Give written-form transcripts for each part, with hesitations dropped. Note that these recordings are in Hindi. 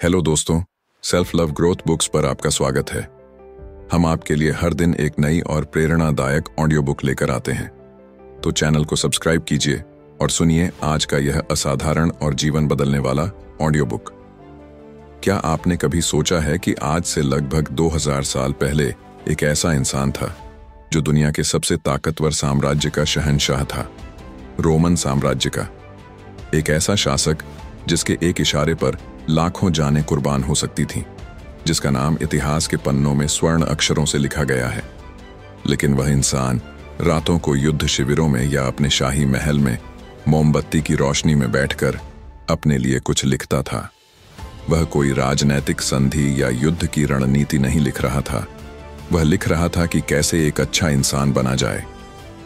हेलो दोस्तों, सेल्फ लव ग्रोथ बुक्स पर आपका स्वागत है। हम आपके लिए हर दिन एक नई और प्रेरणादायक ऑडियो बुक लेकर आते हैं, तो चैनल को सब्सक्राइब कीजिए और सुनिए आज का यह असाधारण और जीवन बदलने वाला ऑडियो बुक। क्या आपने कभी सोचा है कि आज से लगभग 2000 साल पहले एक ऐसा इंसान था जो दुनिया के सबसे ताकतवर साम्राज्य का शहंशाह था, रोमन साम्राज्य का। एक ऐसा शासक जिसके एक इशारे पर लाखों जानें कुर्बान हो सकती थीं, जिसका नाम इतिहास के पन्नों में स्वर्ण अक्षरों से लिखा गया है। लेकिन वह इंसान रातों को युद्ध शिविरों में या अपने शाही महल में मोमबत्ती की रोशनी में बैठकर अपने लिए कुछ लिखता था। वह कोई राजनैतिक संधि या युद्ध की रणनीति नहीं लिख रहा था। वह लिख रहा था कि कैसे एक अच्छा इंसान बना जाए,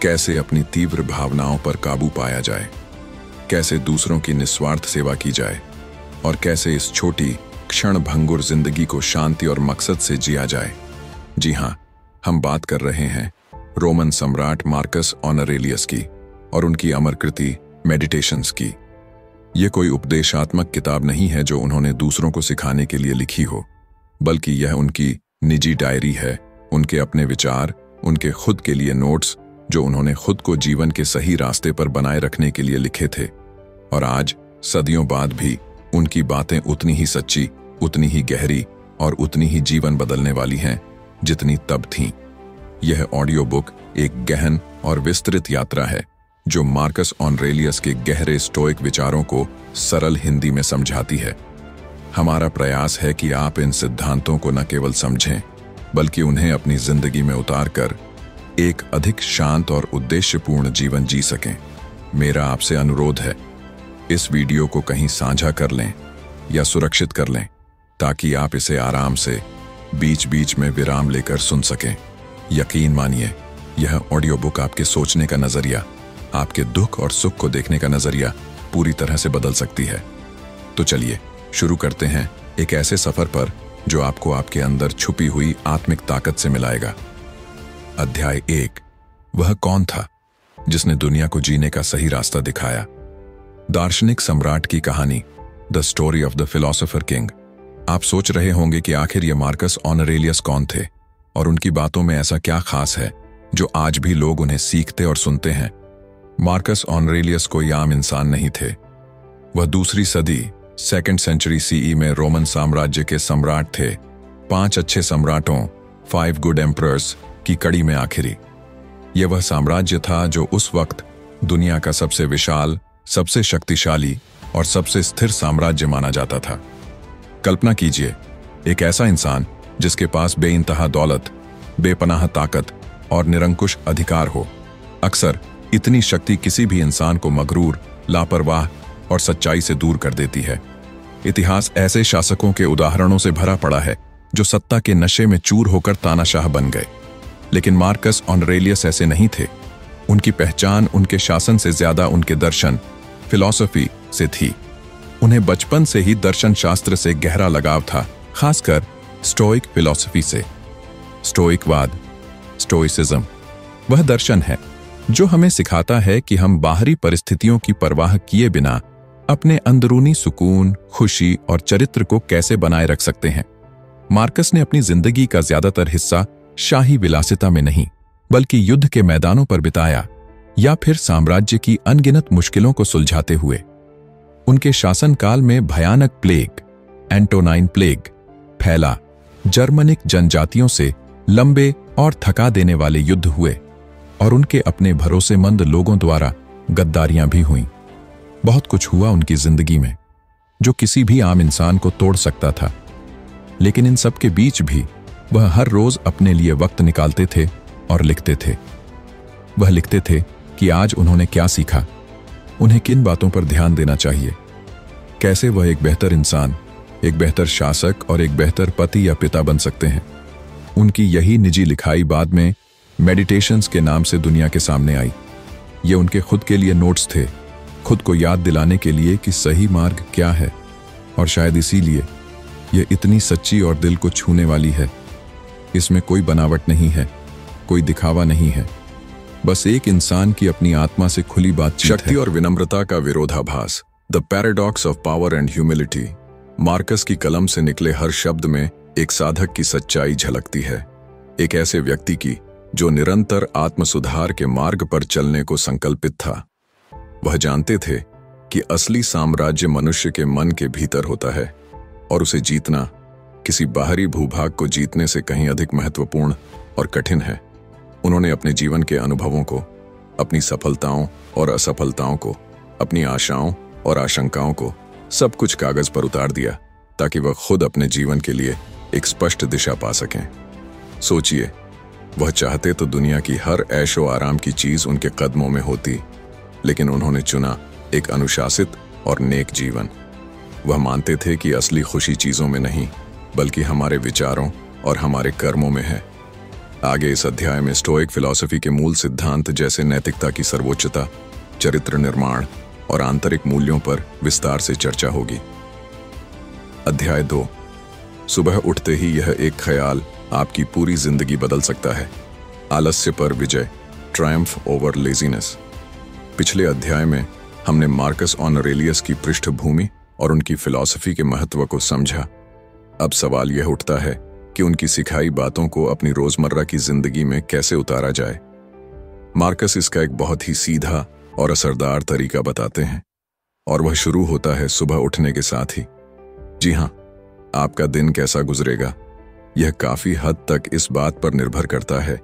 कैसे अपनी तीव्र भावनाओं पर काबू पाया जाए, कैसे दूसरों की निस्वार्थ सेवा की जाए और कैसे इस छोटी क्षण भंगुर जिंदगी को शांति और मकसद से जिया जाए। जी हाँ, हम बात कर रहे हैं रोमन सम्राट मार्कस ऑनरेलियस की और उनकी अमर कृति मेडिटेशंस की। यह कोई उपदेशात्मक किताब नहीं है जो उन्होंने दूसरों को सिखाने के लिए लिखी हो, बल्कि यह उनकी निजी डायरी है, उनके अपने विचार, उनके खुद के लिए नोट्स जो उन्होंने खुद को जीवन के सही रास्ते पर बनाए रखने के लिए लिखे थे। और आज सदियों बाद भी उनकी बातें उतनी ही सच्ची, उतनी ही गहरी और उतनी ही जीवन बदलने वाली हैं जितनी तब थीं। यह ऑडियो बुक एक गहन और विस्तृत यात्रा है जो मार्कस ऑनरेलियस के गहरे स्टोइक विचारों को सरल हिंदी में समझाती है। हमारा प्रयास है कि आप इन सिद्धांतों को न केवल समझें, बल्कि उन्हें अपनी जिंदगी में उतारकर एक अधिक शांत और उद्देश्यपूर्ण जीवन जी सकें। मेरा आपसे अनुरोध है, इस वीडियो को कहीं साझा कर लें या सुरक्षित कर लें ताकि आप इसे आराम से बीच बीच में विराम लेकर सुन सकें। यकीन मानिए, यह ऑडियो बुक आपके सोचने का नजरिया, आपके दुख और सुख को देखने का नजरिया पूरी तरह से बदल सकती है। तो चलिए शुरू करते हैं एक ऐसे सफर पर जो आपको आपके अंदर छुपी हुई आत्मिक ताकत से मिलाएगा। अध्याय 1। वह कौन था जिसने दुनिया को जीने का सही रास्ता दिखाया? दार्शनिक सम्राट की कहानी, the story of the philosopher king. आप सोच रहे होंगे कि आखिर ये मार्कस ऑनरेलियस कौन थे और उनकी बातों में ऐसा क्या खास है जो आज भी लोग उन्हें सीखते और सुनते हैं। मार्कस ऑनरेलियस कोई आम इंसान नहीं थे। वह दूसरी सदी 2nd सेंचुरी सीई में रोमन साम्राज्य के सम्राट थे। 5 अच्छे सम्राटों, 5 गुड एम्परर्स की कड़ी में आखिरी। यह वह साम्राज्य था जो उस वक्त दुनिया का सबसे विशाल, सबसे शक्तिशाली और सबसे स्थिर साम्राज्य माना जाता था। कल्पना कीजिए, एक ऐसा इंसान जिसके पास बेइंतहा दौलत, बेपनाह ताकत और निरंकुश अधिकार हो। अक्सर इतनी शक्ति किसी भी इंसान को मगरूर, लापरवाह और सच्चाई से दूर कर देती है। इतिहास ऐसे शासकों के उदाहरणों से भरा पड़ा है जो सत्ता के नशे में चूर होकर तानाशाह बन गए। लेकिन मार्कस ऑनरेलियस ऐसे नहीं थे। उनकी पहचान उनके शासन से ज्यादा उनके दर्शन, फिलॉसफी से थी। उन्हें बचपन से ही दर्शन शास्त्र से गहरा लगाव था, खासकर स्टोइक फिलॉसफी से। स्टोइकवाद, स्टोइसिज्म, वह दर्शन है जो हमें सिखाता है कि हम बाहरी परिस्थितियों की परवाह किए बिना अपने अंदरूनी सुकून, खुशी और चरित्र को कैसे बनाए रख सकते हैं। मार्कस ने अपनी जिंदगी का ज्यादातर हिस्सा शाही विलासिता में नहीं, बल्कि युद्ध के मैदानों पर बिताया या फिर साम्राज्य की अनगिनत मुश्किलों को सुलझाते हुए। उनके शासनकाल में भयानक प्लेग, एंटोनाइन प्लेग, फैला। जर्मनिक जनजातियों से लंबे और थका देने वाले युद्ध हुए और उनके अपने भरोसेमंद लोगों द्वारा गद्दारियां भी हुईं। बहुत कुछ हुआ उनकी जिंदगी में जो किसी भी आम इंसान को तोड़ सकता था। लेकिन इन सब के बीच भी वह हर रोज अपने लिए वक्त निकालते थे और लिखते थे। वह लिखते थे कि आज उन्होंने क्या सीखा, उन्हें किन बातों पर ध्यान देना चाहिए, कैसे वह एक बेहतर इंसान, एक बेहतर शासक और एक बेहतर पति या पिता बन सकते हैं। उनकी यही निजी लिखाई बाद में मेडिटेशंस के नाम से दुनिया के सामने आई। ये उनके खुद के लिए नोट्स थे, खुद को याद दिलाने के लिए कि सही मार्ग क्या है। और शायद इसीलिए यह इतनी सच्ची और दिल को छूने वाली है। इसमें कोई बनावट नहीं है, कोई दिखावा नहीं है, बस एक इंसान की अपनी आत्मा से खुली बातचीत है। शक्ति और विनम्रता का विरोधाभास, the paradox of power and humility. Marcus की कलम से निकले हर शब्द में एक साधक की सच्चाई झलकती है, एक ऐसे व्यक्ति की जो निरंतर आत्मसुधार के मार्ग पर चलने को संकल्पित था। वह जानते थे कि असली साम्राज्य मनुष्य के मन के भीतर होता है और उसे जीतना किसी बाहरी भूभाग को जीतने से कहीं अधिक महत्वपूर्ण और कठिन है। उन्होंने अपने जीवन के अनुभवों को, अपनी सफलताओं और असफलताओं को, अपनी आशाओं और आशंकाओं को सब कुछ कागज पर उतार दिया ताकि वह खुद अपने जीवन के लिए एक स्पष्ट दिशा पा सकें। सोचिए, वह चाहते तो दुनिया की हर ऐशो आराम की चीज उनके कदमों में होती, लेकिन उन्होंने चुना एक अनुशासित और नेक जीवन। वह मानते थे कि असली खुशी चीजों में नहीं बल्कि हमारे विचारों और हमारे कर्मों में है। आगे इस अध्याय में स्टोइक फिलॉसफी के मूल सिद्धांत जैसे नैतिकता की सर्वोच्चता, चरित्र निर्माण और आंतरिक मूल्यों पर विस्तार से चर्चा होगी। अध्याय 2। सुबह उठते ही यह एक ख्याल आपकी पूरी जिंदगी बदल सकता है। आलस्य पर विजय, ट्रायम्फ ओवर लेजीनेस। पिछले अध्याय में हमने मार्कस ऑरेलियस की पृष्ठभूमि और उनकी फिलॉसफी के महत्व को समझा। अब सवाल यह उठता है कि उनकी सिखाई बातों को अपनी रोजमर्रा की जिंदगी में कैसे उतारा जाए। मार्कस इसका एक बहुत ही सीधा और असरदार तरीका बताते हैं, और वह शुरू होता है सुबह उठने के साथ ही। जी हाँ, आपका दिन कैसा गुजरेगा यह काफी हद तक इस बात पर निर्भर करता है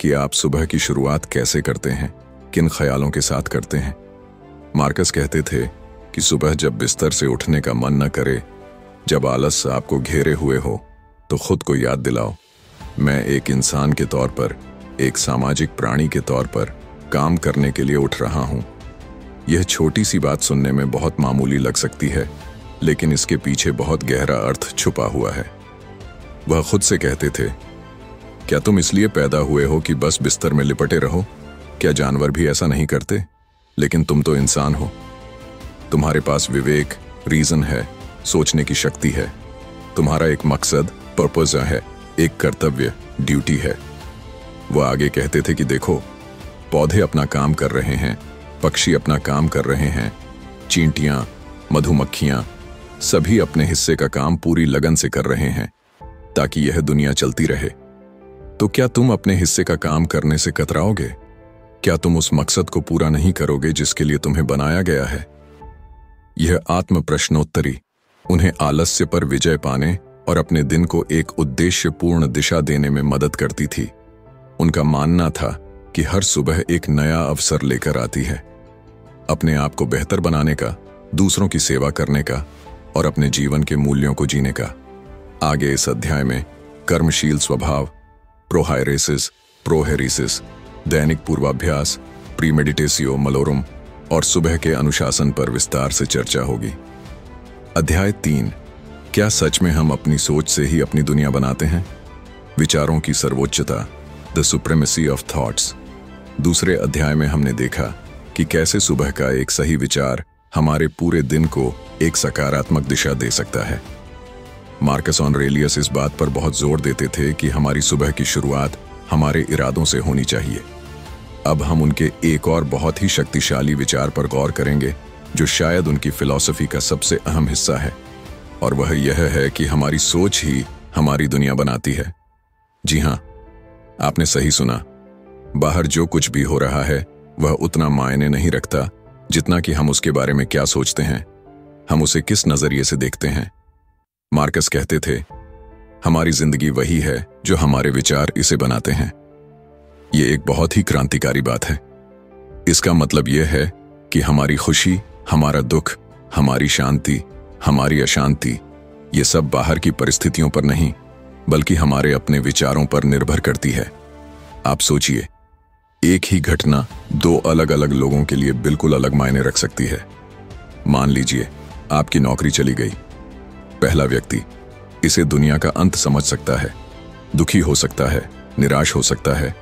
कि आप सुबह की शुरुआत कैसे करते हैं, किन ख्यालों के साथ करते हैं। मार्कस कहते थे कि सुबह जब बिस्तर से उठने का मन न करे, जब आलस आपको घेरे हुए हो, तो खुद को याद दिलाओ, मैं एक इंसान के तौर पर, एक सामाजिक प्राणी के तौर पर काम करने के लिए उठ रहा हूं। यह छोटी सी बात सुनने में बहुत मामूली लग सकती है, लेकिन इसके पीछे बहुत गहरा अर्थ छुपा हुआ है। वह खुद से कहते थे, क्या तुम इसलिए पैदा हुए हो कि बस बिस्तर में लिपटे रहो? क्या जानवर भी ऐसा नहीं करते? लेकिन तुम तो इंसान हो। तुम्हारे पास विवेक, रीजन है, सोचने की शक्ति है। तुम्हारा एक मकसद, पर्पस है, एक कर्तव्य, ड्यूटी है। वह आगे कहते थे कि देखो, पौधे अपना काम कर रहे हैं, पक्षी अपना काम कर रहे हैं, चींटियां, मधुमक्खियां, सभी अपने हिस्से का काम पूरी लगन से कर रहे हैं ताकि यह दुनिया चलती रहे। तो क्या तुम अपने हिस्से का काम करने से कतराओगे? क्या तुम उस मकसद को पूरा नहीं करोगे जिसके लिए तुम्हें बनाया गया है? यह आत्म प्रश्नोत्तरी उन्हें आलस्य पर विजय पाने और अपने दिन को एक उद्देश्यपूर्ण दिशा देने में मदद करती थी। उनका मानना था कि हर सुबह एक नया अवसर लेकर आती है, अपने आप को बेहतर बनाने का, दूसरों की सेवा करने का और अपने जीवन के मूल्यों को जीने का। आगे इस अध्याय में कर्मशील स्वभाव, प्रोहायरेसिस, प्रोहेरिसिस, दैनिक पूर्वाभ्यास, प्रीमेडिटेसियो मलोरम और सुबह के अनुशासन पर विस्तार से चर्चा होगी। अध्याय 3। क्या सच में हम अपनी सोच से ही अपनी दुनिया बनाते हैं? विचारों की सर्वोच्चता, द सुप्रीमेसी ऑफ थॉट्स। दूसरे अध्याय में हमने देखा कि कैसे सुबह का एक सही विचार हमारे पूरे दिन को एक सकारात्मक दिशा दे सकता है। मार्कस ऑरेलियस इस बात पर बहुत जोर देते थे कि हमारी सुबह की शुरुआत हमारे इरादों से होनी चाहिए। अब हम उनके एक और बहुत ही शक्तिशाली विचार पर गौर करेंगे जो शायद उनकी फिलॉसफी का सबसे अहम हिस्सा है, और वह यह है कि हमारी सोच ही हमारी दुनिया बनाती है। जी हाँ, आपने सही सुना। बाहर जो कुछ भी हो रहा है वह उतना मायने नहीं रखता जितना कि हम उसके बारे में क्या सोचते हैं, हम उसे किस नजरिए से देखते हैं। मार्कस कहते थे, हमारी जिंदगी वही है जो हमारे विचार इसे बनाते हैं। यह एक बहुत ही क्रांतिकारी बात है। इसका मतलब यह है कि हमारी खुशी, हमारा दुख, हमारी शांति, हमारी अशांति, ये सब बाहर की परिस्थितियों पर नहीं बल्कि हमारे अपने विचारों पर निर्भर करती है। आप सोचिए, एक ही घटना दो अलग अलग लोगों के लिए बिल्कुल अलग मायने रख सकती है। मान लीजिए आपकी नौकरी चली गई। पहला व्यक्ति इसे दुनिया का अंत समझ सकता है, दुखी हो सकता है, निराश हो सकता है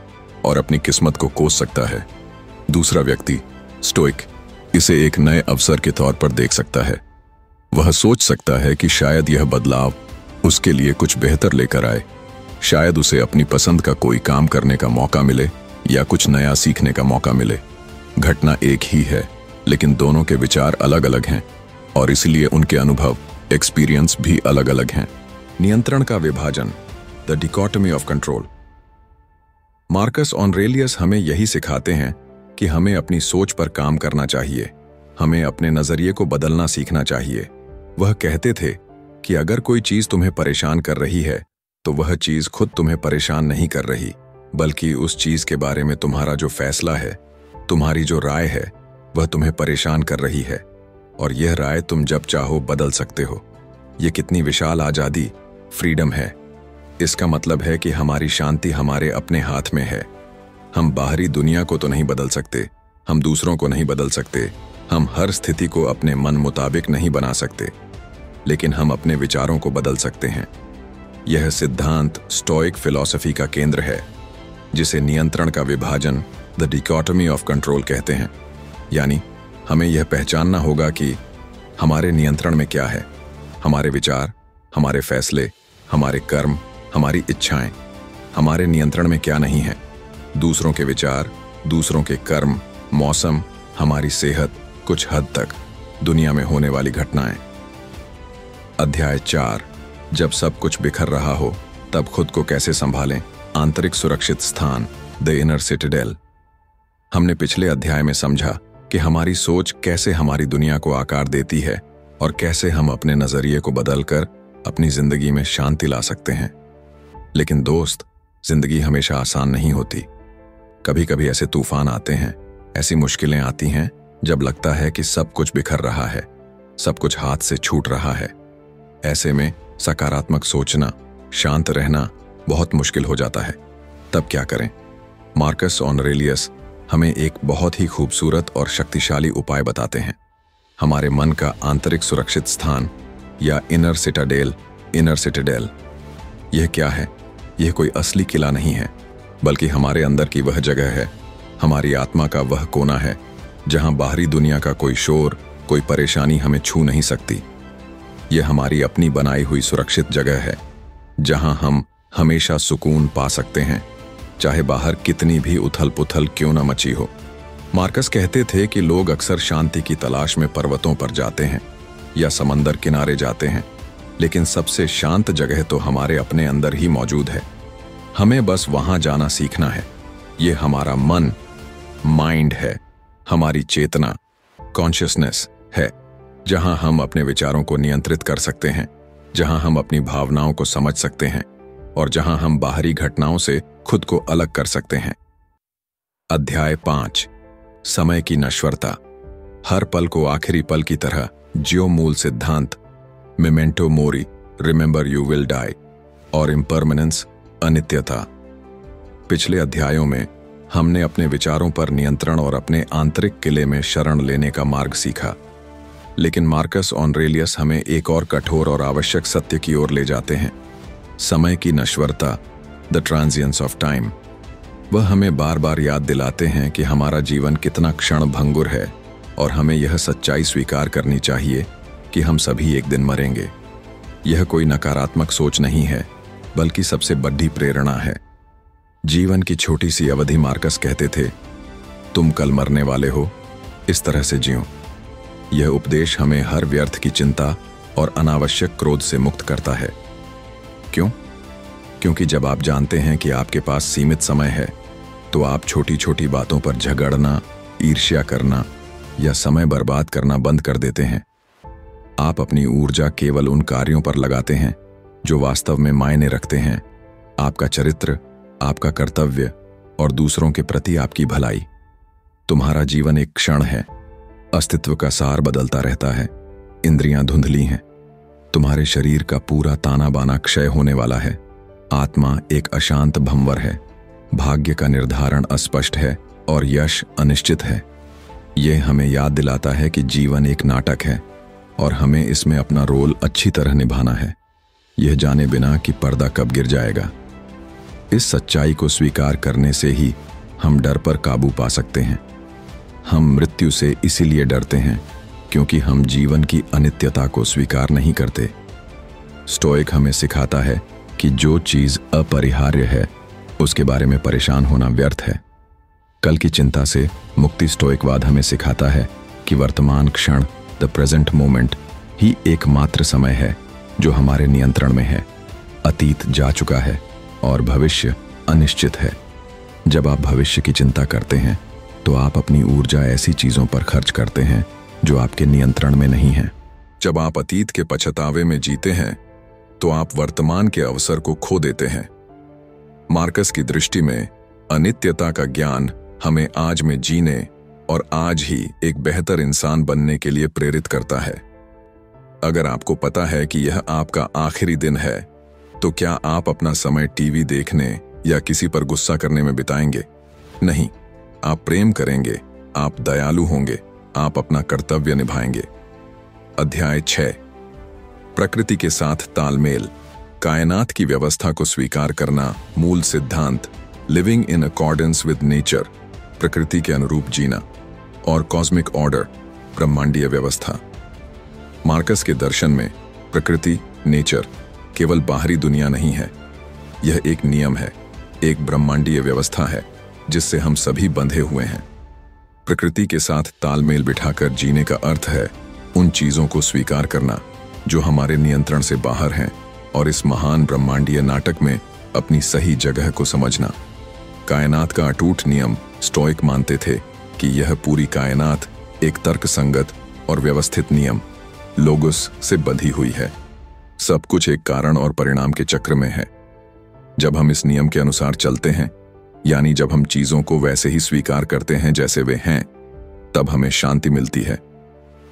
और अपनी किस्मत को कोस सकता है। दूसरा व्यक्ति, स्टोइक, इसे एक नए अवसर के तौर पर देख सकता है। वह सोच सकता है कि शायद यह बदलाव उसके लिए कुछ बेहतर लेकर आए, शायद उसे अपनी पसंद का कोई काम करने का मौका मिले या कुछ नया सीखने का मौका मिले। घटना एक ही है लेकिन दोनों के विचार अलग अलग हैं और इसलिए उनके अनुभव एक्सपीरियंस भी अलग अलग हैं। नियंत्रण का विभाजन, the dichotomy of control. Marcus Aurelius हमें यही सिखाते हैं कि हमें अपनी सोच पर काम करना चाहिए, हमें अपने नजरिए को बदलना सीखना चाहिए। वह कहते थे कि अगर कोई चीज तुम्हें परेशान कर रही है तो वह चीज खुद तुम्हें परेशान नहीं कर रही, बल्कि उस चीज के बारे में तुम्हारा जो फैसला है, तुम्हारी जो राय है, वह तुम्हें परेशान कर रही है, और यह राय तुम जब चाहो बदल सकते हो। यह कितनी विशाल आजादी, फ्रीडम है। इसका मतलब है कि हमारी शांति हमारे अपने हाथ में है। हम बाहरी दुनिया को तो नहीं बदल सकते, हम दूसरों को नहीं बदल सकते, हम हर स्थिति को अपने मन मुताबिक नहीं बना सकते, लेकिन हम अपने विचारों को बदल सकते हैं। यह सिद्धांत स्टोइक फिलॉसफी का केंद्र है, जिसे नियंत्रण का विभाजन, द डिकोटमी ऑफ कंट्रोल कहते हैं। यानी हमें यह पहचानना होगा कि हमारे नियंत्रण में क्या है। हमारे विचार, हमारे फैसले, हमारे कर्म, हमारी इच्छाएं। हमारे नियंत्रण में क्या नहीं है। दूसरों के विचार, दूसरों के कर्म, मौसम, हमारी सेहत, कुछ हद तक दुनिया में होने वाली घटनाएं। अध्याय 4, जब सब कुछ बिखर रहा हो तब खुद को कैसे संभालें। आंतरिक सुरक्षित स्थान, द इनर सिटाडेल। हमने पिछले अध्याय में समझा कि हमारी सोच कैसे हमारी दुनिया को आकार देती है और कैसे हम अपने नजरिए को बदलकर अपनी जिंदगी में शांति ला सकते हैं। लेकिन दोस्त, जिंदगी हमेशा आसान नहीं होती। कभी कभी ऐसे तूफान आते हैं, ऐसी मुश्किलें आती हैं जब लगता है कि सब कुछ बिखर रहा है, सब कुछ हाथ से छूट रहा है। ऐसे में सकारात्मक सोचना, शांत रहना बहुत मुश्किल हो जाता है। तब क्या करें? मार्कस ऑरेलियस हमें एक बहुत ही खूबसूरत और शक्तिशाली उपाय बताते हैं। हमारे मन का आंतरिक सुरक्षित स्थान या इनर सिटाडेल। यह क्या है? यह कोई असली किला नहीं है, बल्कि हमारे अंदर की वह जगह है, हमारी आत्मा का वह कोना है जहां बाहरी दुनिया का कोई शोर, कोई परेशानी हमें छू नहीं सकती। यह हमारी अपनी बनाई हुई सुरक्षित जगह है जहां हम हमेशा सुकून पा सकते हैं, चाहे बाहर कितनी भी उथल पुथल क्यों न मची हो। मार्कस कहते थे कि लोग अक्सर शांति की तलाश में पर्वतों पर जाते हैं या समंदर किनारे जाते हैं, लेकिन सबसे शांत जगह तो हमारे अपने अंदर ही मौजूद है। हमें बस वहां जाना सीखना है। यह हमारा मन, माइंड है, हमारी चेतना, कॉन्शियसनेस है, जहां हम अपने विचारों को नियंत्रित कर सकते हैं, जहां हम अपनी भावनाओं को समझ सकते हैं और जहां हम बाहरी घटनाओं से खुद को अलग कर सकते हैं। अध्याय 5, समय की नश्वरता। हर पल को आखिरी पल की तरह जियो। मूल सिद्धांत, memento mori, remember you will die, और इम्परमानेंस, अनित्यता। पिछले अध्यायों में हमने अपने विचारों पर नियंत्रण और अपने आंतरिक किले में शरण लेने का मार्ग सीखा, लेकिन मार्कस ऑरेलियस हमें एक और कठोर और आवश्यक सत्य की ओर ले जाते हैं, समय की नश्वरता, द ट्रांजिएंस ऑफ टाइम। वह हमें बार बार याद दिलाते हैं कि हमारा जीवन कितना क्षण भंगुर है और हमें यह सच्चाई स्वीकार करनी चाहिए कि हम सभी एक दिन मरेंगे। यह कोई नकारात्मक सोच नहीं है, बल्कि सबसे बड़ी प्रेरणा है। जीवन की छोटी सी अवधि, मार्कस कहते थे, तुम कल मरने वाले हो, इस तरह से जियो। यह उपदेश हमें हर व्यर्थ की चिंता और अनावश्यक क्रोध से मुक्त करता है। क्यों? क्योंकि जब आप जानते हैं कि आपके पास सीमित समय है, तो आप छोटी छोटी बातों पर झगड़ना, ईर्ष्या करना या समय बर्बाद करना बंद कर देते हैं। आप अपनी ऊर्जा केवल उन कार्यों पर लगाते हैं जो वास्तव में मायने रखते हैं, आपका चरित्र, आपका कर्तव्य और दूसरों के प्रति आपकी भलाई। तुम्हारा जीवन एक क्षण है, अस्तित्व का सार बदलता रहता है, इंद्रियां धुंधली हैं, तुम्हारे शरीर का पूरा ताना बाना क्षय होने वाला है, आत्मा एक अशांत भंवर है, भाग्य का निर्धारण अस्पष्ट है और यश अनिश्चित है। यह हमें याद दिलाता है कि जीवन एक नाटक है और हमें इसमें अपना रोल अच्छी तरह निभाना है, यह जाने बिना कि पर्दा कब गिर जाएगा। इस सच्चाई को स्वीकार करने से ही हम डर पर काबू पा सकते हैं। हम मृत्यु से इसीलिए डरते हैं क्योंकि हम जीवन की अनित्यता को स्वीकार नहीं करते। स्टोइक हमें सिखाता है कि जो चीज अपरिहार्य है उसके बारे में परेशान होना व्यर्थ है। कल की चिंता से मुक्ति स्टोइकवाद हमें सिखाता है कि वर्तमान क्षण, द प्रेजेंट मोमेंट, ही एकमात्र समय है जो हमारे नियंत्रण में है। अतीत जा चुका है और भविष्य अनिश्चित है। जब आप भविष्य की चिंता करते हैं तो आप अपनी ऊर्जा ऐसी चीजों पर खर्च करते हैं जो आपके नियंत्रण में नहीं है। जब आप अतीत के पछतावे में जीते हैं तो आप वर्तमान के अवसर को खो देते हैं। मार्कस की दृष्टि में अनित्यता का ज्ञान हमें आज में जीने और आज ही एक बेहतर इंसान बनने के लिए प्रेरित करता है। अगर आपको पता है कि यह आपका आखिरी दिन है, तो क्या आप अपना समय टीवी देखने या किसी पर गुस्सा करने में बिताएंगे? नहीं, आप प्रेम करेंगे, आप दयालु होंगे, आप अपना कर्तव्य निभाएंगे। अध्याय 6, प्रकृति के साथ तालमेल, कायनात की व्यवस्था को स्वीकार करना, मूल सिद्धांत, living in accordance with nature, प्रकृति के अनुरूप जीना, और कॉस्मिक ऑर्डर, ब्रह्मांडीय व्यवस्था। मार्कस के दर्शन में प्रकृति, नेचर, केवल बाहरी दुनिया नहीं है। यह एक नियम है, एक ब्रह्मांडीय व्यवस्था है जिससे हम सभी बंधे हुए हैं। प्रकृति के साथ तालमेल बिठाकर जीने का अर्थ है उन चीजों को स्वीकार करना जो हमारे नियंत्रण से बाहर हैं और इस महान ब्रह्मांडीय नाटक में अपनी सही जगह को समझना। कायनात का अटूट नियम स्टोइक मानते थे कि यह पूरी कायनात एक तर्कसंगत और व्यवस्थित नियम लोगोस से बंधी हुई है। सब कुछ एक कारण और परिणाम के चक्र में है। जब हम इस नियम के अनुसार चलते हैं, यानी जब हम चीजों को वैसे ही स्वीकार करते हैं जैसे वे हैं, तब हमें शांति मिलती है।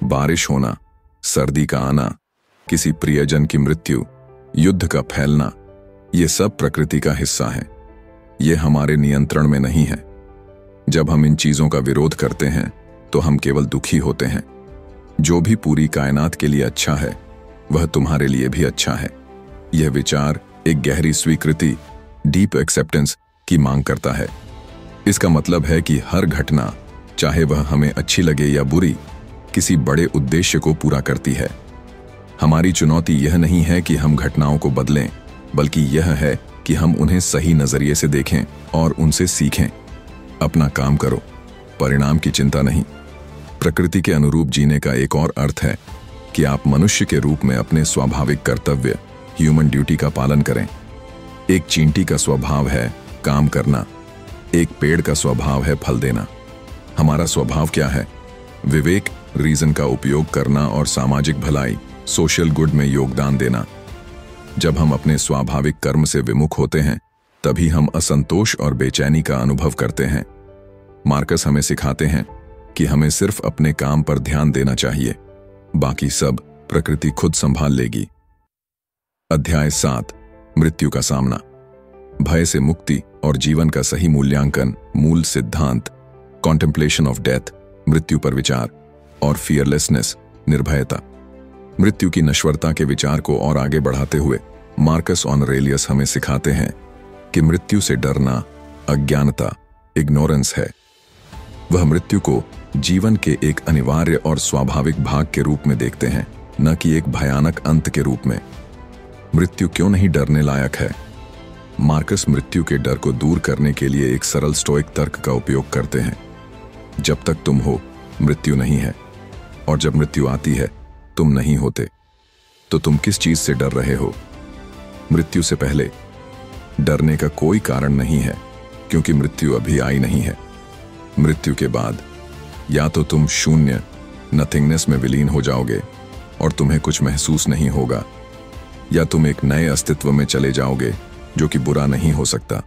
बारिश होना, सर्दी का आना, किसी प्रियजन की मृत्यु, युद्ध का फैलना, ये सब प्रकृति का हिस्सा है। ये हमारे नियंत्रण में नहीं है। जब हम इन चीजों का विरोध करते हैं तो हम केवल दुखी होते हैं। जो भी पूरी कायनात के लिए अच्छा है वह तुम्हारे लिए भी अच्छा है। यह विचार एक गहरी स्वीकृति, डीप एक्सेप्टेंस की मांग करता है। इसका मतलब है कि हर घटना, चाहे वह हमें अच्छी लगे या बुरी, किसी बड़े उद्देश्य को पूरा करती है। हमारी चुनौती यह नहीं है कि हम घटनाओं को बदलें, बल्कि यह है कि हम उन्हें सही नजरिए से देखें और उनसे सीखें। अपना काम करो, परिणाम की चिंता नहीं। प्रकृति के अनुरूप जीने का एक और अर्थ है कि आप मनुष्य के रूप में अपने स्वाभाविक कर्तव्य, ह्यूमन ड्यूटी का पालन करें। एक चींटी का स्वभाव है काम करना, एक पेड़ का स्वभाव है फल देना। हमारा स्वभाव क्या है? विवेक, रीजन का उपयोग करना और सामाजिक भलाई, सोशल गुड में योगदान देना। जब हम अपने स्वाभाविक कर्म से विमुख होते हैं, तभी हम असंतोष और बेचैनी का अनुभव करते हैं। मार्कस हमें सिखाते हैं कि हमें सिर्फ अपने काम पर ध्यान देना चाहिए, बाकी सब प्रकृति खुद संभाल लेगी। अध्याय 7, मृत्यु का सामना, भय से मुक्ति और जीवन का सही मूल्यांकन, मूल सिद्धांत, कॉन्टेम्पलेशन ऑफ डेथ, मृत्यु पर विचार, और फियरलेसनेस, निर्भयता। मृत्यु की नश्वरता के विचार को और आगे बढ़ाते हुए मार्कस ऑरेलियस हमें सिखाते हैं कि मृत्यु से डरना अज्ञानता, इग्नोरेंस है। वह मृत्यु को जीवन के एक अनिवार्य और स्वाभाविक भाग के रूप में देखते हैं, न कि एक भयानक अंत के रूप में। मृत्यु क्यों नहीं डरने लायक है? मार्कस मृत्यु के डर को दूर करने के लिए एक सरल स्टोइक तर्क का उपयोग करते हैं। जब तक तुम हो, मृत्यु नहीं है, और जब मृत्यु आती है, तुम नहीं होते। तो तुम किस चीज से डर रहे हो? मृत्यु से पहले डरने का कोई कारण नहीं है, क्योंकि मृत्यु अभी आई नहीं है। मृत्यु के बाद या तो तुम शून्य, नथिंगनेस में विलीन हो जाओगे और तुम्हें कुछ महसूस नहीं होगा, या तुम एक नए अस्तित्व में चले जाओगे जो कि बुरा नहीं हो सकता।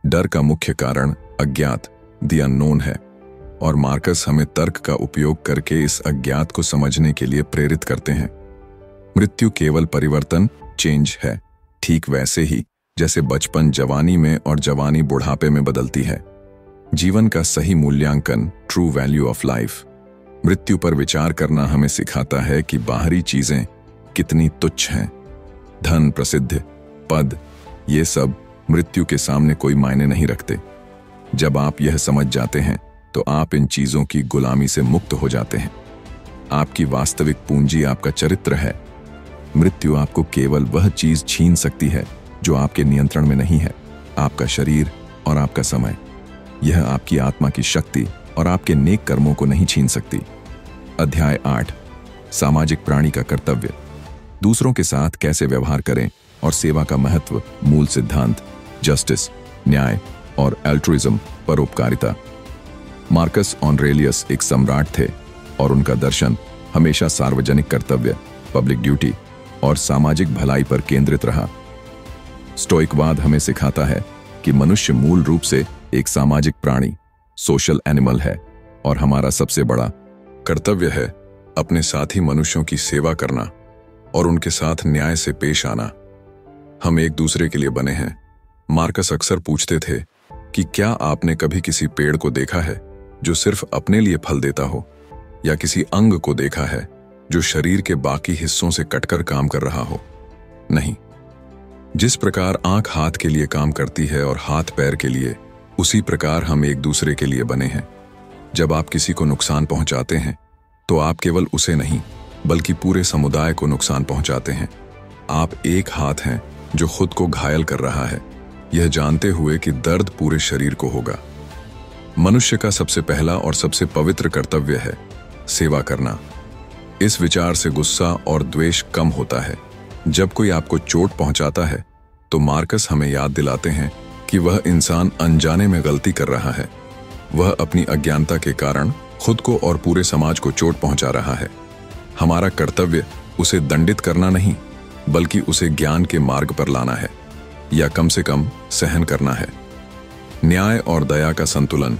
डर का मुख्य कारण अज्ञात, द अननोन है, और मार्कस हमें तर्क का उपयोग करके इस अज्ञात को समझने के लिए प्रेरित करते हैं। मृत्यु केवल परिवर्तन, चेंज है, ठीक वैसे ही जैसे बचपन जवानी में और जवानी बुढ़ापे में बदलती है। जीवन का सही मूल्यांकन, ट्रू वैल्यू ऑफ लाइफ। मृत्यु पर विचार करना हमें सिखाता है कि बाहरी चीजें कितनी तुच्छ हैं। धन, प्रसिद्ध, पद, ये सब मृत्यु के सामने कोई मायने नहीं रखते। जब आप यह समझ जाते हैं तो आप इन चीजों की गुलामी से मुक्त हो जाते हैं। आपकी वास्तविक पूंजी आपका चरित्र है। मृत्यु आपको केवल वह चीज छीन सकती है जो आपके नियंत्रण में नहीं है, आपका शरीर और आपका समय। यह आपकी आत्मा की शक्ति और आपके नेक कर्मों को नहीं छीन सकती। अध्याय 8, सामाजिक प्राणी का कर्तव्य, दूसरों के साथ कैसे व्यवहार करें और सेवा का महत्व, मूल सिद्धांत, जस्टिस, न्याय और एल्ट्रुइज्म, परोपकारिता। मार्कस ऑरेलियस एक सम्राट थे और उनका दर्शन हमेशा सार्वजनिक कर्तव्य, पब्लिक ड्यूटी और सामाजिक भलाई पर केंद्रित रहा। स्टोइकवाद हमें सिखाता है कि मनुष्य मूल रूप से एक सामाजिक प्राणी, सोशल एनिमल है और हमारा सबसे बड़ा कर्तव्य है अपने साथी मनुष्यों की सेवा करना और उनके साथ न्याय से पेश आना। हम एक दूसरे के लिए बने हैं। मार्कस अक्सर पूछते थे कि क्या आपने कभी किसी पेड़ को देखा है जो सिर्फ अपने लिए फल देता हो, या किसी अंग को देखा है जो शरीर के बाकी हिस्सों से कटकर काम कर रहा हो? नहीं। जिस प्रकार आंख हाथ के लिए काम करती है और हाथ पैर के लिए, उसी प्रकार हम एक दूसरे के लिए बने हैं। जब आप किसी को नुकसान पहुंचाते हैं तो आप केवल उसे नहीं बल्कि पूरे समुदाय को नुकसान पहुंचाते हैं। आप एक हाथ हैं जो खुद को घायल कर रहा है, यह जानते हुए कि दर्द पूरे शरीर को होगा। मनुष्य का सबसे पहला और सबसे पवित्र कर्तव्य है सेवा करना। इस विचार से गुस्सा और द्वेष कम होता है। जब कोई आपको चोट पहुंचाता है तो मार्कस हमें याद दिलाते हैं कि वह इंसान अनजाने में गलती कर रहा है। वह अपनी अज्ञानता के कारण खुद को और पूरे समाज को चोट पहुंचा रहा है। हमारा कर्तव्य उसे दंडित करना नहीं बल्कि उसे ज्ञान के मार्ग पर लाना है, या कम से कम सहन करना है। न्याय और दया का संतुलन।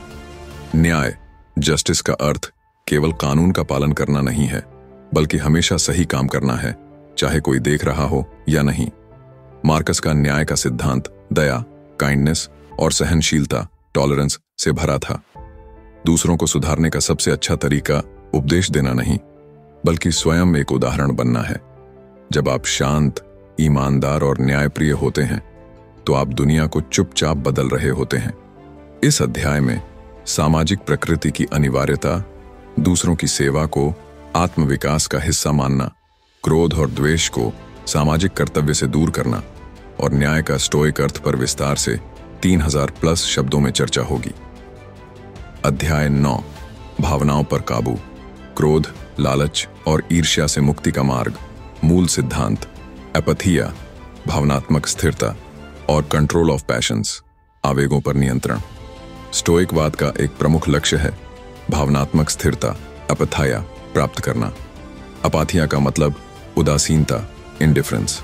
न्याय, जस्टिस का अर्थ केवल कानून का पालन करना नहीं है बल्कि हमेशा सही काम करना है, चाहे कोई देख रहा हो या नहीं। मार्कस का न्याय का सिद्धांत दया, काइंडनेस और सहनशीलता, टॉलरेंस से भरा था। दूसरों को सुधारने का सबसे अच्छा तरीका उपदेश देना नहीं बल्कि स्वयं एक उदाहरण बनना है। जब आप शांत, ईमानदार और न्यायप्रिय होते हैं तो आप दुनिया को चुपचाप बदल रहे होते हैं। इस अध्याय में सामाजिक प्रकृति की अनिवार्यता, दूसरों की सेवा को आत्मविकास का हिस्सा मानना, क्रोध और द्वेष को सामाजिक कर्तव्य से दूर करना और न्याय का स्टोइक अर्थ पर विस्तार से 3000+ शब्दों में चर्चा होगी। अध्याय 9, भावनाओं पर काबू, क्रोध, लालच और ईर्ष्या से मुक्ति का मार्ग, मूल सिद्धांत, एपथिया, भावनात्मक स्थिरता और कंट्रोल ऑफ पैशंस, आवेगों पर नियंत्रण। स्टोइकवाद का एक प्रमुख लक्ष्य है भावनात्मक स्थिरता, एपथाया, प्राप्त करना। अपाथिया का मतलब उदासीनता, इंडिफरेंस,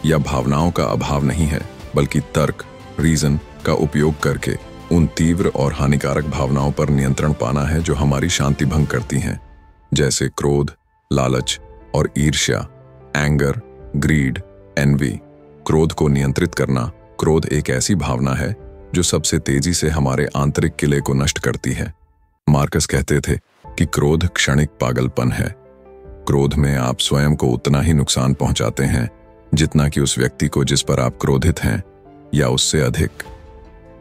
या भावनाओं का अभाव नहीं है बल्कि तर्क, रीजन का उपयोग करके उन तीव्र और हानिकारक भावनाओं पर नियंत्रण पाना है जो हमारी शांति भंग करती हैं, जैसे क्रोध, लालच और ईर्ष्या, एंगर, ग्रीड, एनवी। क्रोध को नियंत्रित करना। क्रोध एक ऐसी भावना है जो सबसे तेजी से हमारे आंतरिक किले को नष्ट करती है। मार्कस कहते थे कि क्रोध क्षणिक पागलपन है। क्रोध में आप स्वयं को उतना ही नुकसान पहुंचाते हैं जितना कि उस व्यक्ति को जिस पर आप क्रोधित हैं, या उससे अधिक।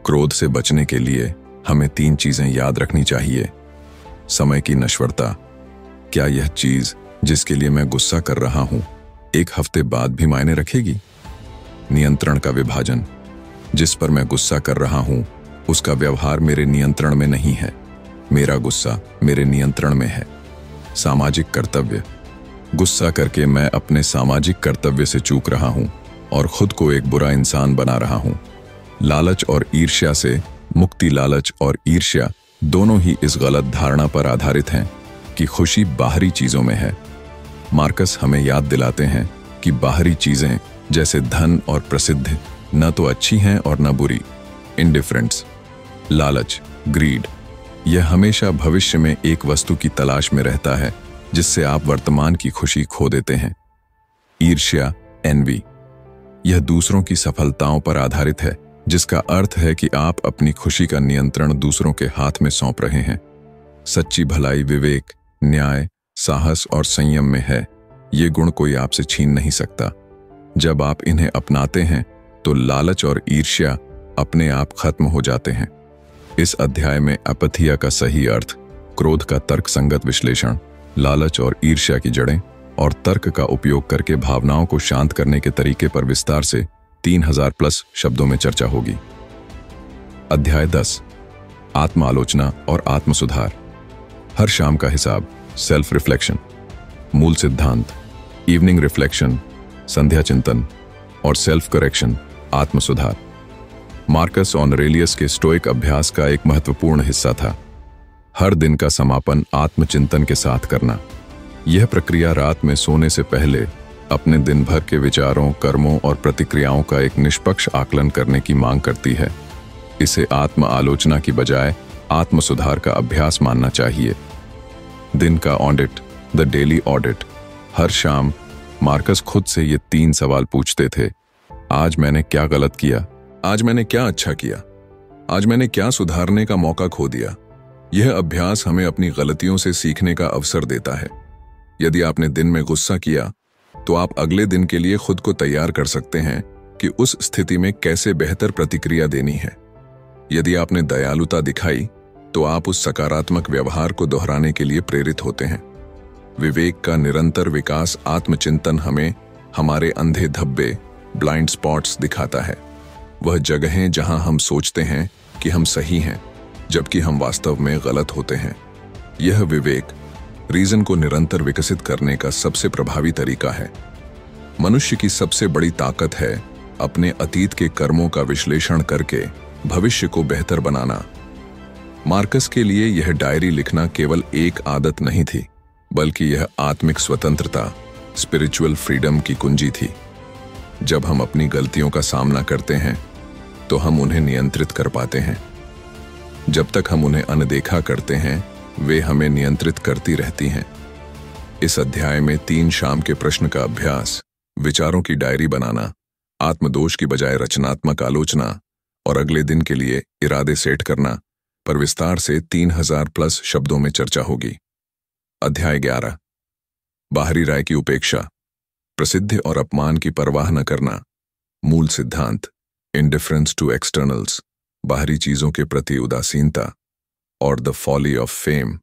क्रोध से बचने के लिए हमें 3 चीजें याद रखनी चाहिए। समय की नश्वरता। क्या यह चीज जिसके लिए मैं गुस्सा कर रहा हूं 1 हफ्ते बाद भी मायने रखेगी? नियंत्रण का विभाजन। जिस पर मैं गुस्सा कर रहा हूं उसका व्यवहार मेरे नियंत्रण में नहीं है, मेरा गुस्सा मेरे नियंत्रण में है। सामाजिक कर्तव्य। गुस्सा करके मैं अपने सामाजिक कर्तव्य से चूक रहा हूं और खुद को एक बुरा इंसान बना रहा हूं। लालच और ईर्ष्या से मुक्ति। लालच और ईर्ष्या दोनों ही इस गलत धारणा पर आधारित हैं कि खुशी बाहरी चीजों में है। मार्कस हमें याद दिलाते हैं कि बाहरी चीजें जैसे धन और प्रसिद्धि न तो अच्छी हैं और न बुरी। इंडिफरेंस। लालच, ग्रीड, यह हमेशा भविष्य में एक वस्तु की तलाश में रहता है जिससे आप वर्तमान की खुशी खो देते हैं। ईर्ष्या, एनवी, यह दूसरों की सफलताओं पर आधारित है, जिसका अर्थ है कि आप अपनी खुशी का नियंत्रण दूसरों के हाथ में सौंप रहे हैं। सच्ची भलाई विवेक, न्याय, साहस और संयम में है। ये गुण कोई आपसे छीन नहीं सकता। जब आप इन्हें अपनाते हैं तो लालच और ईर्ष्या अपने आप खत्म हो जाते हैं। इस अध्याय में अपथिया का सही अर्थ, क्रोध का तर्कसंगत विश्लेषण, लालच और ईर्ष्या की जड़ें और तर्क का उपयोग करके भावनाओं को शांत करने के तरीके पर विस्तार से 3000+ शब्दों में चर्चा होगी। अध्याय 10, आत्म आलोचना और आत्म सुधार। हर शाम का हिसाब, सेल्फ रिफ्लेक्शन। मूल सिद्धांत, इवनिंग रिफ्लेक्शन, संध्या चिंतन और सेल्फ करेक्शन, आत्म सुधार, मार्कस ऑरेलियस के स्टोइक अभ्यास का एक महत्वपूर्ण हिस्सा था। हर दिन का समापन आत्मचिंतन के साथ करना। यह प्रक्रिया रात में सोने से पहले अपने दिन भर के विचारों, कर्मों और प्रतिक्रियाओं का एक निष्पक्ष आकलन करने की मांग करती है। इसे आत्म आलोचना की बजाय आत्म सुधार का अभ्यास मानना चाहिए। दिन का ऑडिट, द डेली ऑडिट। हर शाम मार्कस खुद से ये 3 सवाल पूछते थे। आज मैंने क्या गलत किया? आज मैंने क्या अच्छा किया? आज मैंने क्या सुधारने का मौका खो दिया? यह अभ्यास हमें अपनी गलतियों से सीखने का अवसर देता है। यदि आपने दिन में गुस्सा किया, तो आप अगले दिन के लिए खुद को तैयार कर सकते हैं कि उस स्थिति में कैसे बेहतर प्रतिक्रिया देनी है। यदि आपने दयालुता दिखाई, तो आप उस सकारात्मक व्यवहार को दोहराने के लिए प्रेरित होते हैं। विवेक का निरंतर विकास आत्मचिंतन हमें हमारे अंधे धब्बे, ब्लाइंड स्पॉट्स दिखाता है। वह जगहें जहां हम सोचते हैं कि हम सही हैं, जबकि हम वास्तव में गलत होते हैं। यह विवेक रीजन को निरंतर विकसित करने का सबसे प्रभावी तरीका है। मनुष्य की सबसे बड़ी ताकत है अपने अतीत के कर्मों का विश्लेषण करके भविष्य को बेहतर बनाना। मार्कस के लिए यह डायरी लिखना केवल एक आदत नहीं थी, बल्कि यह आत्मिक स्वतंत्रता, स्पिरिचुअल फ्रीडम की कुंजी थी। जब हम अपनी गलतियों का सामना करते हैं, तो हम उन्हें नियंत्रित कर पाते हैं। जब तक हम उन्हें अनदेखा करते हैं, वे हमें नियंत्रित करती रहती हैं। इस अध्याय में 3 शाम के प्रश्न का अभ्यास, विचारों की डायरी बनाना, आत्मदोष की बजाय रचनात्मक आलोचना और अगले दिन के लिए इरादे सेट करना पर विस्तार से 3000+ शब्दों में चर्चा होगी। अध्याय 11, बाहरी राय की उपेक्षा, प्रसिद्धि और अपमान की परवाह न करना। मूल सिद्धांत, इंडिफरेंस टू एक्सटर्नल्स, बाहरी चीजों के प्रति उदासीनता और द फॉली ऑफ फेम,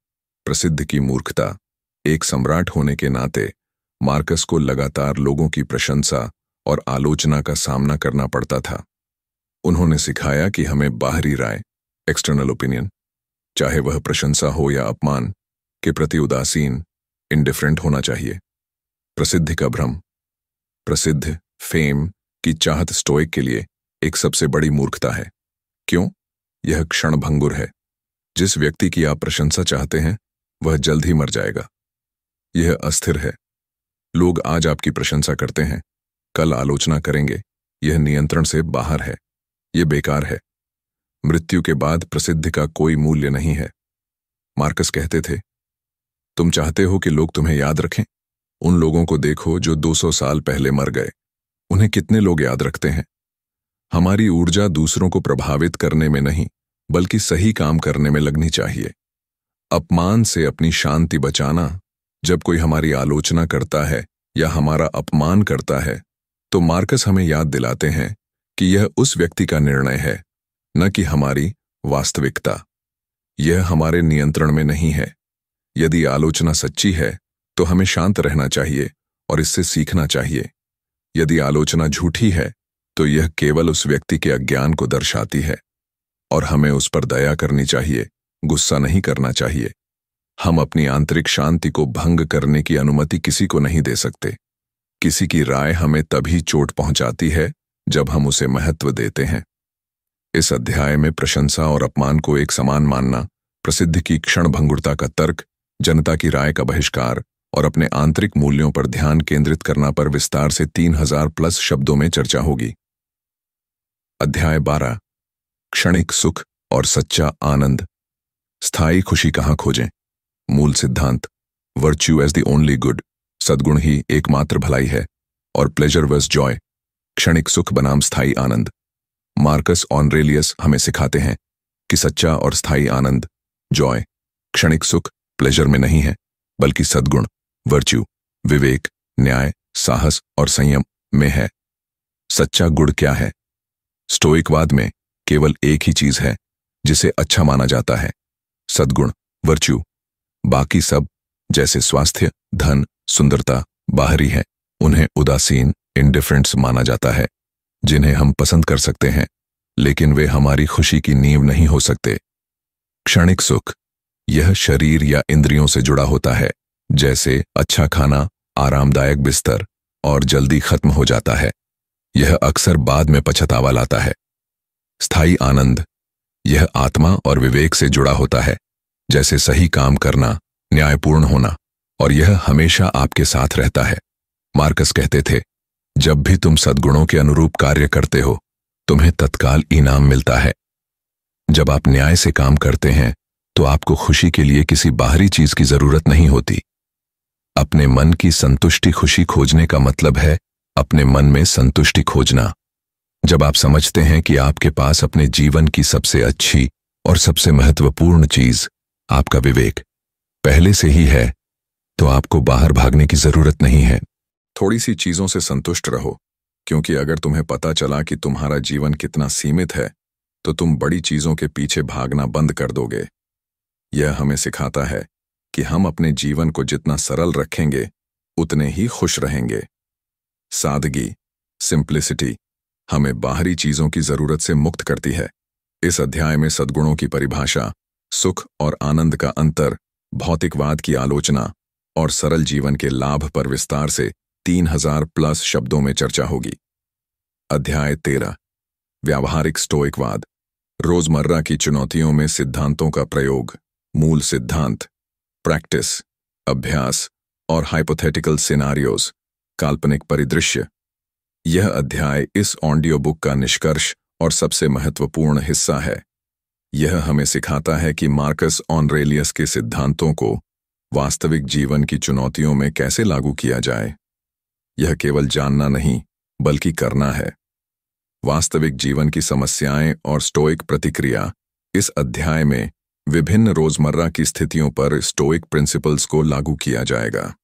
प्रसिद्ध की मूर्खता। एक सम्राट होने के नाते मार्कस को लगातार लोगों की प्रशंसा और आलोचना का सामना करना पड़ता था। उन्होंने सिखाया कि हमें बाहरी राय, एक्सटर्नल ओपिनियन, चाहे वह प्रशंसा हो या अपमान, के प्रति उदासीन, इंडिफरेंट होना चाहिए। प्रसिद्धि का भ्रम, प्रसिद्ध, फेम की चाहत स्टोइक के लिए एक सबसे बड़ी मूर्खता है। क्यों? यह क्षणभंगुर है। जिस व्यक्ति की आप प्रशंसा चाहते हैं, वह जल्द ही मर जाएगा। यह अस्थिर है। लोग आज आपकी प्रशंसा करते हैं, कल आलोचना करेंगे। यह नियंत्रण से बाहर है। यह बेकार है। मृत्यु के बाद प्रसिद्धि का कोई मूल्य नहीं है। मार्कस कहते थे, तुम चाहते हो कि लोग तुम्हें याद रखें? उन लोगों को देखो जो 200 साल पहले मर गए। उन्हें कितने लोग याद रखते हैं? हमारी ऊर्जा दूसरों को प्रभावित करने में नहीं, बल्कि सही काम करने में लगनी चाहिए। अपमान से अपनी शांति बचाना। जब कोई हमारी आलोचना करता है या हमारा अपमान करता है, तो मार्कस हमें याद दिलाते हैं कि यह उस व्यक्ति का निर्णय है, न कि हमारी वास्तविकता। यह हमारे नियंत्रण में नहीं है। यदि आलोचना सच्ची है, तो हमें शांत रहना चाहिए और इससे सीखना चाहिए। यदि आलोचना झूठी है, तो यह केवल उस व्यक्ति के अज्ञान को दर्शाती है और हमें उस पर दया करनी चाहिए, गुस्सा नहीं करना चाहिए। हम अपनी आंतरिक शांति को भंग करने की अनुमति किसी को नहीं दे सकते। किसी की राय हमें तभी चोट पहुंचाती है जब हम उसे महत्व देते हैं। इस अध्याय में प्रशंसा और अपमान को एक समान मानना, प्रसिद्धि की क्षणभंगुरता का तर्क, जनता की राय का बहिष्कार और अपने आंतरिक मूल्यों पर ध्यान केंद्रित करना पर विस्तार से 3000+ शब्दों में चर्चा होगी। अध्याय 12, क्षणिक सुख और सच्चा आनंद, स्थायी खुशी कहां खोजें। मूल सिद्धांत, virtue as the only good, सद्गुण ही एकमात्र भलाई है, और प्लेजर वर्स जॉय, क्षणिक सुख बनाम स्थायी आनंद। मार्कस ऑरेलियस हमें सिखाते हैं कि सच्चा और स्थायी आनंद, जॉय, क्षणिक सुख प्लेजर में नहीं है, बल्कि सद्गुण, वर्च्यू, विवेक, न्याय, साहस और संयम में है। सच्चा गुण क्या है? स्टोइकवाद में केवल एक ही चीज है जिसे अच्छा माना जाता है, सद्गुण, वर्च्यू। बाकी सब, जैसे स्वास्थ्य, धन, सुंदरता, बाहरी है, उन्हें उदासीन, इंडिफरेंस माना जाता है, जिन्हें हम पसंद कर सकते हैं, लेकिन वे हमारी खुशी की नींव नहीं हो सकते। क्षणिक सुख, यह शरीर या इंद्रियों से जुड़ा होता है, जैसे अच्छा खाना, आरामदायक बिस्तर और जल्दी खत्म हो जाता है। यह अक्सर बाद में पछतावा लाता है। स्थायी आनंद, यह आत्मा और विवेक से जुड़ा होता है, जैसे सही काम करना, न्यायपूर्ण होना, और यह हमेशा आपके साथ रहता है। मार्कस कहते थे, जब भी तुम सद्गुणों के अनुरूप कार्य करते हो, तुम्हें तत्काल इनाम मिलता है। जब आप न्याय से काम करते हैं तो आपको खुशी के लिए किसी बाहरी चीज की जरूरत नहीं होती। अपने मन की संतुष्टि खुशी खोजने का मतलब है अपने मन में संतुष्टि खोजना। जब आप समझते हैं कि आपके पास अपने जीवन की सबसे अच्छी और सबसे महत्वपूर्ण चीज, आपका विवेक, पहले से ही है, तो आपको बाहर भागने की जरूरत नहीं है। थोड़ी सी चीजों से संतुष्ट रहो, क्योंकि अगर तुम्हें पता चला कि तुम्हारा जीवन कितना सीमित है, तो तुम बड़ी चीजों के पीछे भागना बंद कर दोगे। यह हमें सिखाता है कि हम अपने जीवन को जितना सरल रखेंगे, उतने ही खुश रहेंगे। सादगी, सिंप्लिसिटी, हमें बाहरी चीजों की जरूरत से मुक्त करती है। इस अध्याय में सद्गुणों की परिभाषा, सुख और आनंद का अंतर, भौतिकवाद की आलोचना और सरल जीवन के लाभ पर विस्तार से 3000+ शब्दों में चर्चा होगी। अध्याय 13, व्यावहारिक स्टोइकवाद, रोजमर्रा की चुनौतियों में सिद्धांतों का प्रयोग, मूल सिद्धांत, प्रैक्टिस, अभ्यास और हाइपोथेटिकल सिनारियोज, काल्पनिक परिदृश्य। यह अध्याय इस ऑडियो बुक का निष्कर्ष और सबसे महत्वपूर्ण हिस्सा है। यह हमें सिखाता है कि मार्कस ऑरेलियस के सिद्धांतों को वास्तविक जीवन की चुनौतियों में कैसे लागू किया जाए। यह केवल जानना नहीं, बल्कि करना है। वास्तविक जीवन की समस्याएं और स्टोइक प्रतिक्रिया। इस अध्याय में विभिन्न रोजमर्रा की स्थितियों पर स्टोइक प्रिंसिपल्स को लागू किया जाएगा।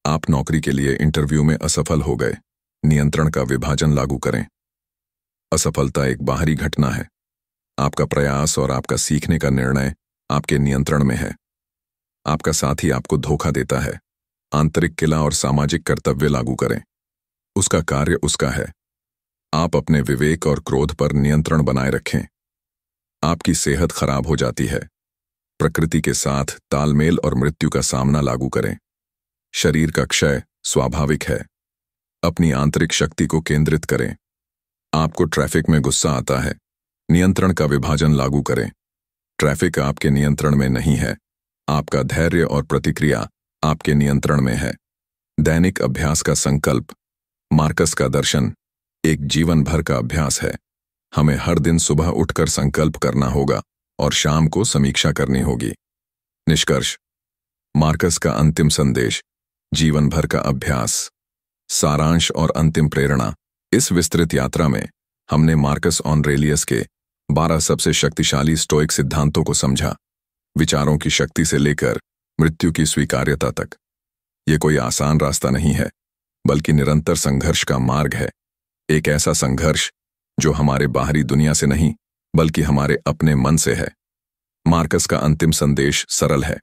आप नौकरी के लिए इंटरव्यू में असफल हो गए, नियंत्रण का विभाजन लागू करें। असफलता एक बाहरी घटना है। आपका प्रयास और आपका सीखने का निर्णय आपके नियंत्रण में है। आपका साथी आपको धोखा देता है, आंतरिक किला और सामाजिक कर्तव्य लागू करें। उसका कार्य उसका है। आप अपने विवेक और क्रोध पर नियंत्रण बनाए रखें। आपकी सेहत खराब हो जाती है। प्रकृति के साथ तालमेल और मृत्यु का सामना लागू करें। शरीर का क्षय स्वाभाविक है। अपनी आंतरिक शक्ति को केंद्रित करें। आपको ट्रैफिक में गुस्सा आता है, नियंत्रण का विभाजन लागू करें। ट्रैफिक आपके नियंत्रण में नहीं है। आपका धैर्य और प्रतिक्रिया आपके नियंत्रण में है। दैनिक अभ्यास का संकल्प। मार्कस का दर्शन एक जीवन भर का अभ्यास है। हमें हर दिन सुबह उठकर संकल्प करना होगा और शाम को समीक्षा करनी होगी। निष्कर्ष, मार्कस का अंतिम संदेश, जीवन भर का अभ्यास। सारांश और अंतिम प्रेरणा। इस विस्तृत यात्रा में हमने मार्कस ऑरेलियस के 12 सबसे शक्तिशाली स्टोइक सिद्धांतों को समझा, विचारों की शक्ति से लेकर मृत्यु की स्वीकार्यता तक। ये कोई आसान रास्ता नहीं है, बल्कि निरंतर संघर्ष का मार्ग है। एक ऐसा संघर्ष जो हमारे बाहरी दुनिया से नहीं, बल्कि हमारे अपने मन से है। मार्कस का अंतिम संदेश सरल है।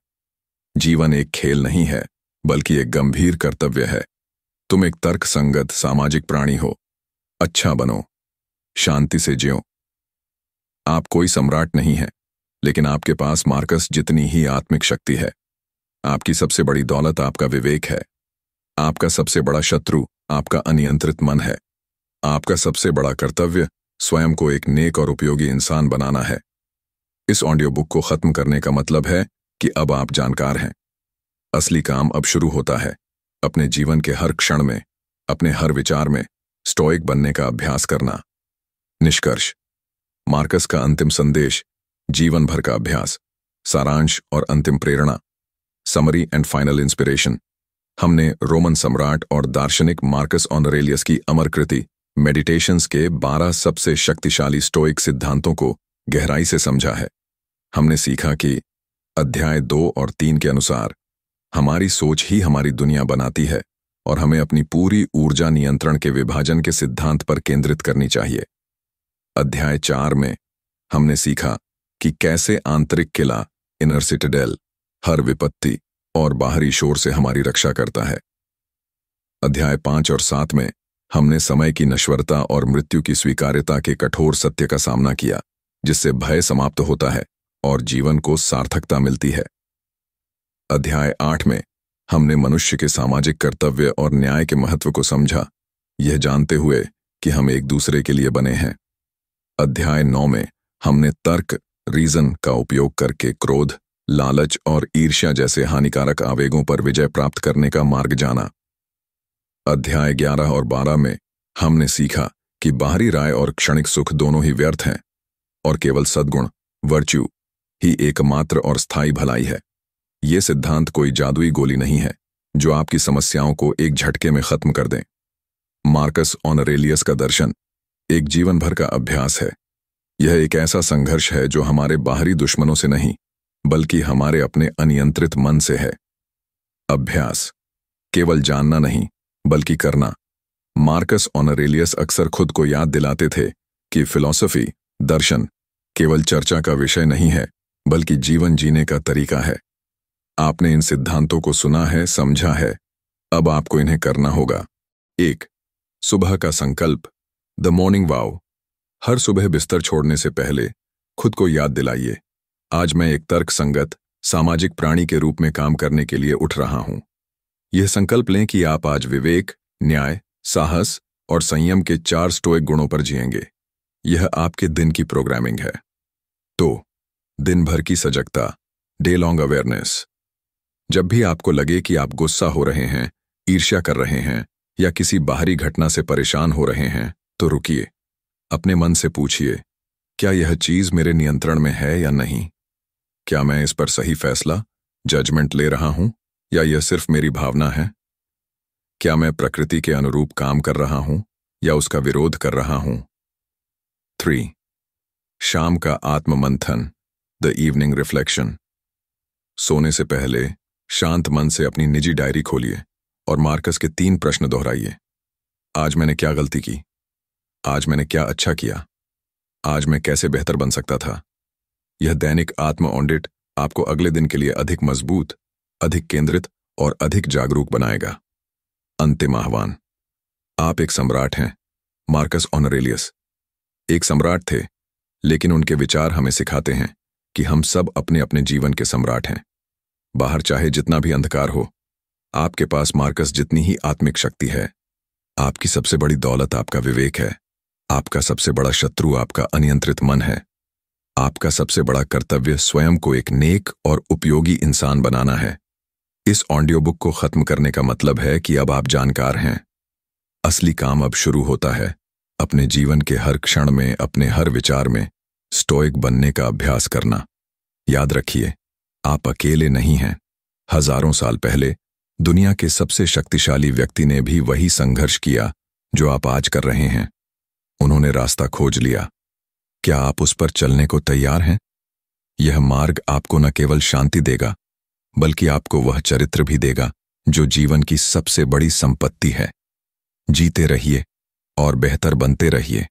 जीवन एक खेल नहीं है, बल्कि एक गंभीर कर्तव्य है। तुम एक तर्कसंगत सामाजिक प्राणी हो। अच्छा बनो, शांति से जियो। आप कोई सम्राट नहीं है, लेकिन आपके पास मार्कस जितनी ही आत्मिक शक्ति है। आपकी सबसे बड़ी दौलत आपका विवेक है। आपका सबसे बड़ा शत्रु आपका अनियंत्रित मन है। आपका सबसे बड़ा कर्तव्य स्वयं को एक नेक और उपयोगी इंसान बनाना है। इस ऑडियो बुक को खत्म करने का मतलब है कि अब आप जानकार हैं। असली काम अब शुरू होता है। अपने जीवन के हर क्षण में, अपने हर विचार में स्टोइक बनने का अभ्यास करना। निष्कर्ष, मार्कस का अंतिम संदेश, जीवन भर का अभ्यास। सारांश और अंतिम प्रेरणा। Summary and final inspiration. हमने रोमन सम्राट और दार्शनिक मार्कस ऑरेलियस की अमर कृति मेडिटेशंस के 12 सबसे शक्तिशाली स्टोइक सिद्धांतों को गहराई से समझा है। हमने सीखा कि अध्याय 2 और 3 के अनुसार हमारी सोच ही हमारी दुनिया बनाती है और हमें अपनी पूरी ऊर्जा नियंत्रण के विभाजन के सिद्धांत पर केंद्रित करनी चाहिए। अध्याय 4 में हमने सीखा कि कैसे आंतरिक किला, इनर सिटाडेल, हर विपत्ति और बाहरी शोर से हमारी रक्षा करता है। अध्याय 5 और 7 में हमने समय की नश्वरता और मृत्यु की स्वीकार्यता के कठोर सत्य का सामना किया, जिससे भय समाप्त होता है और जीवन को सार्थकता मिलती है। अध्याय 8 में हमने मनुष्य के सामाजिक कर्तव्य और न्याय के महत्व को समझा, यह जानते हुए कि हम एक दूसरे के लिए बने हैं। अध्याय 9 में हमने तर्क रीजन का उपयोग करके क्रोध, लालच और ईर्ष्या जैसे हानिकारक आवेगों पर विजय प्राप्त करने का मार्ग जाना। अध्याय 11 और 12 में हमने सीखा कि बाहरी राय और क्षणिक सुख दोनों ही व्यर्थ हैं और केवल सद्गुण वर्च्यू ही एकमात्र और स्थायी भलाई है। ये सिद्धांत कोई जादुई गोली नहीं है जो आपकी समस्याओं को एक झटके में खत्म कर दें। मार्कस ऑनरेलियस का दर्शन एक जीवन भर का अभ्यास है। यह एक ऐसा संघर्ष है जो हमारे बाहरी दुश्मनों से नहीं बल्कि हमारे अपने अनियंत्रित मन से है। अभ्यास केवल जानना नहीं बल्कि करना। मार्कस ऑनरेलियस अक्सर खुद को याद दिलाते थे कि फिलॉसफी, दर्शन केवल चर्चा का विषय नहीं है बल्कि जीवन जीने का तरीका है। आपने इन सिद्धांतों को सुना है, समझा है, अब आपको इन्हें करना होगा। 1. सुबह का संकल्प, द मॉर्निंग वाव। हर सुबह बिस्तर छोड़ने से पहले खुद को याद दिलाइए, आज मैं एक तर्क संगत सामाजिक प्राणी के रूप में काम करने के लिए उठ रहा हूं। यह संकल्प लें कि आप आज विवेक, न्याय, साहस और संयम के 4 स्टोइक गुणों पर जिएंगे। यह आपके दिन की प्रोग्रामिंग है। तो दिन भर की सजगता, डे लॉन्ग अवेयरनेस। जब भी आपको लगे कि आप गुस्सा हो रहे हैं, ईर्ष्या कर रहे हैं या किसी बाहरी घटना से परेशान हो रहे हैं, तो रुकिए। अपने मन से पूछिए, क्या यह चीज मेरे नियंत्रण में है या नहीं? क्या मैं इस पर सही फैसला, जजमेंट ले रहा हूं या यह सिर्फ मेरी भावना है? क्या मैं प्रकृति के अनुरूप काम कर रहा हूं या उसका विरोध कर रहा हूं? 3. शाम का आत्ममंथन, द इवनिंग रिफ्लेक्शन। सोने से पहले शांत मन से अपनी निजी डायरी खोलिए और मार्कस के 3 प्रश्न दोहराइए। आज मैंने क्या गलती की? आज मैंने क्या अच्छा किया? आज मैं कैसे बेहतर बन सकता था? यह दैनिक आत्म ऑडिट आपको अगले दिन के लिए अधिक मजबूत, अधिक केंद्रित और अधिक जागरूक बनाएगा। अंतिम आह्वान, आप एक सम्राट हैं। मार्कस ऑनरेलियस एक सम्राट थे, लेकिन उनके विचार हमें सिखाते हैं कि हम सब अपने अपने जीवन के सम्राट हैं। बाहर चाहे जितना भी अंधकार हो, आपके पास मार्कस जितनी ही आत्मिक शक्ति है। आपकी सबसे बड़ी दौलत आपका विवेक है। आपका सबसे बड़ा शत्रु आपका अनियंत्रित मन है। आपका सबसे बड़ा कर्तव्य स्वयं को एक नेक और उपयोगी इंसान बनाना है। इस ऑडियो बुक को खत्म करने का मतलब है कि अब आप जानकार हैं। असली काम अब शुरू होता है। अपने जीवन के हर क्षण में, अपने हर विचार में स्टोइक बनने का अभ्यास करना। याद रखिए, आप अकेले नहीं हैं। हजारों साल पहले दुनिया के सबसे शक्तिशाली व्यक्ति ने भी वही संघर्ष किया जो आप आज कर रहे हैं। उन्होंने रास्ता खोज लिया। क्या आप उस पर चलने को तैयार हैं? यह मार्ग आपको न केवल शांति देगा बल्कि आपको वह चरित्र भी देगा जो जीवन की सबसे बड़ी संपत्ति है। जीते रहिए और बेहतर बनते रहिए।